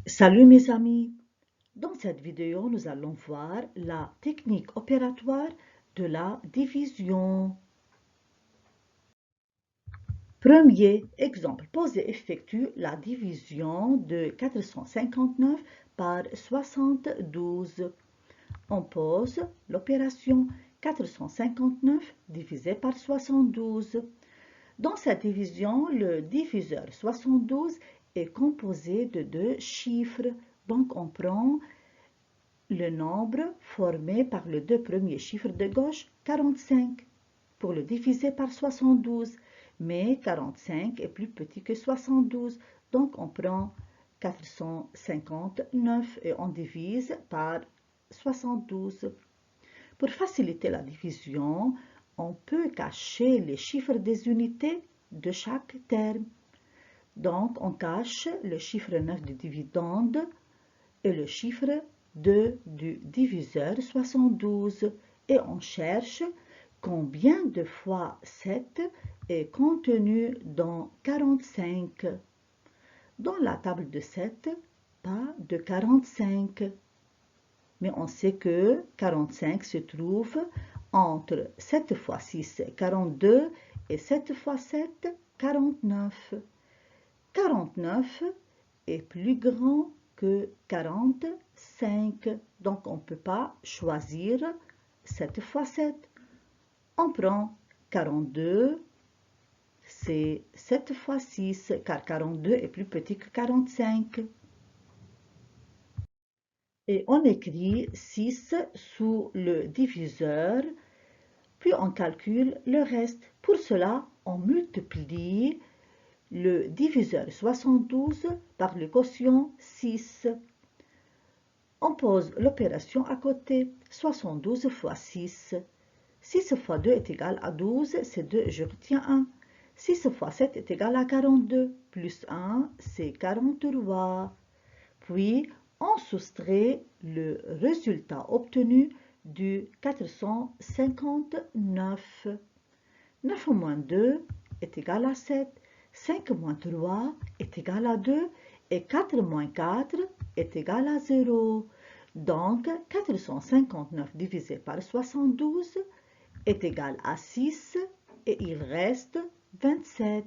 Salut mes amis! Dans cette vidéo, nous allons voir la technique opératoire de la division. Premier exemple, pose et effectue la division de 459 par 72. On pose l'opération 459 divisé par 72. Dans cette division, le diviseur 72 est composé de deux chiffres. Donc on prend le nombre formé par les deux premiers chiffres de gauche, 45, pour le diviser par 72. Mais 45 est plus petit que 72, donc on prend 459 et on divise par 72. Pour faciliter la division, on peut cacher les chiffres des unités de chaque terme. Donc, on cache le chiffre 9 du dividende et le chiffre 2 du diviseur 72 et on cherche combien de fois 7 est contenu dans 45. Dans la table de 7, pas de 45. Mais on sait que 45 se trouve entre 7 fois 6, 42 et 7 fois 7, 49. 49 est plus grand que 45. Donc, on ne peut pas choisir 7 fois 7. On prend 42, c'est 7 fois 6, car 42 est plus petit que 45. Et on écrit 6 sous le diviseur, puis on calcule le reste. Pour cela, on multiplie le diviseur 72 par le quotient 6. On pose l'opération à côté. 72 fois 6. 6 fois 2 est égal à 12, c'est 2, je retiens 1. 6 fois 7 est égal à 42, plus 1, c'est 43. Puis, on soustrait le résultat obtenu du 459. 9 moins 2 est égal à 7. 5 moins 3 est égal à 2 et 4 moins 4 est égal à 0. Donc, 459 divisé par 72 est égal à 6 et il reste 27.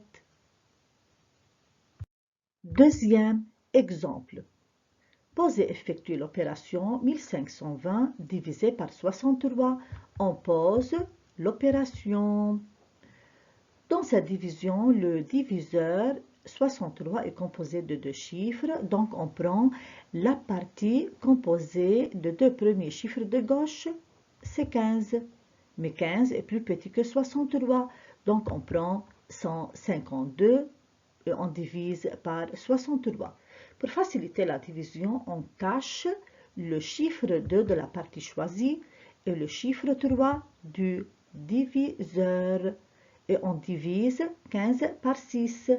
Deuxième exemple. Pose et effectue l'opération 1520 divisé par 63. On pose l'opération. Dans cette division, le diviseur 63 est composé de deux chiffres, donc on prend la partie composée de deux premiers chiffres de gauche, c'est 15. Mais 15 est plus petit que 63, donc on prend 152 et on divise par 63. Pour faciliter la division, on cache le chiffre 2 de la partie choisie et le chiffre 3 du diviseur et on divise 15 par 6.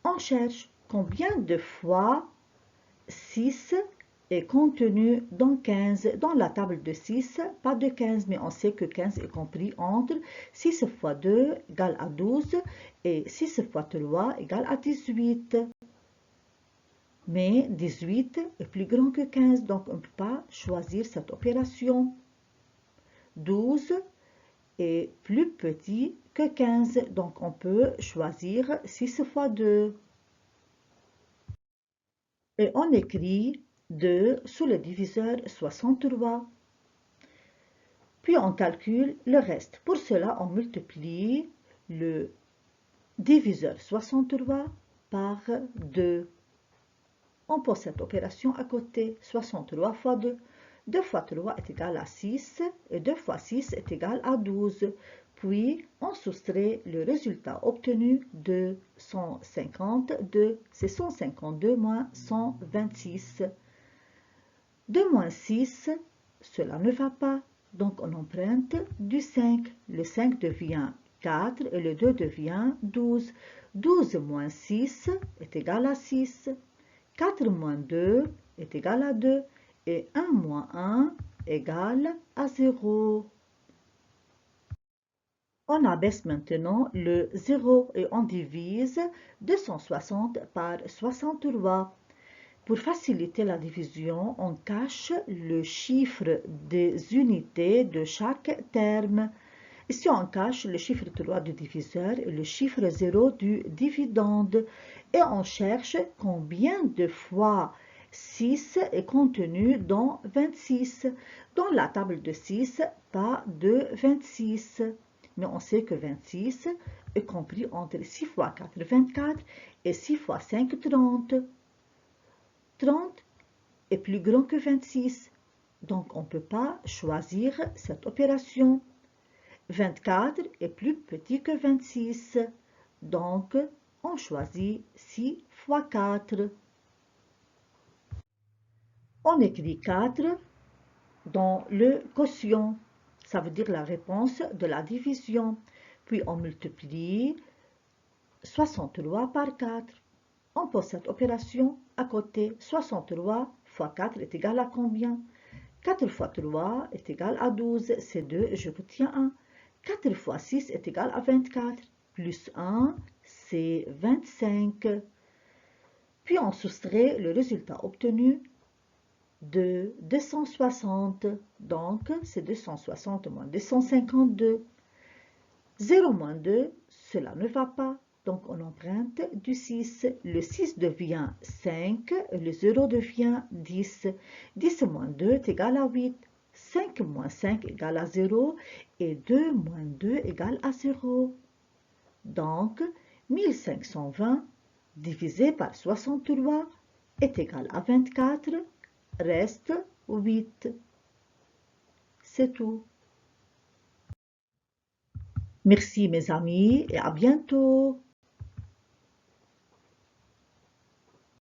On cherche combien de fois 6 est contenu dans 15. Dans la table de 6, pas de 15, mais on sait que 15 est compris entre 6 fois 2 égale à 12 et 6 fois 3 égale à 18. Mais 18 est plus grand que 15, donc on ne peut pas choisir cette opération. 12 est plus petit que 15, donc on peut choisir 6 fois 2. Et on écrit 2 sous le diviseur 63. Puis on calcule le reste. Pour cela, on multiplie le diviseur 63 par 2. On pose cette opération à côté. 63 fois 2. 2 fois 3 est égal à 6 et 2 fois 6 est égal à 12. Puis, on soustrait le résultat obtenu de 152. C'est 152 moins 126. 2 moins 6, cela ne va pas. Donc, on emprunte du 5. Le 5 devient 4 et le 2 devient 12. 12 moins 6 est égal à 6. 4 moins 2 est égal à 2 et 1 moins 1 égale à 0. On abaisse maintenant le 0 et on divise 260 par 63. Pour faciliter la division, on cache le chiffre des unités de chaque terme. Ici, on cache le chiffre 3 du diviseur et le chiffre 0 du dividende. Et on cherche combien de fois 6 est contenu dans 26. Dans la table de 6, pas de 26. Mais on sait que 26 est compris entre 6 fois 4, 24 et 6 fois 5, 30. 30 est plus grand que 26. Donc, on ne peut pas choisir cette opération. 24 est plus petit que 26. Donc, on choisit 6 fois 4. On écrit 4 dans le quotient. Ça veut dire la réponse de la division. Puis, on multiplie 63 par 4. On pose cette opération à côté. 63 fois 4 est égal à combien? 4 fois 3 est égal à 12. C'est 2, je retiens 1. 4 fois 6 est égal à 24. Plus 1, c'est 25. Puis on soustrait le résultat obtenu de 260. Donc, c'est 260 moins 252. 0 moins 2, cela ne va pas. Donc, on emprunte du 6. Le 6 devient 5, le 0 devient 10. 10 moins 2 est égal à 8. 5 moins 5 égale à 0 et 2 moins 2 égale à 0. Donc, 1520 divisé par 63 est égal à 24, reste 8. C'est tout. Merci mes amis et à bientôt.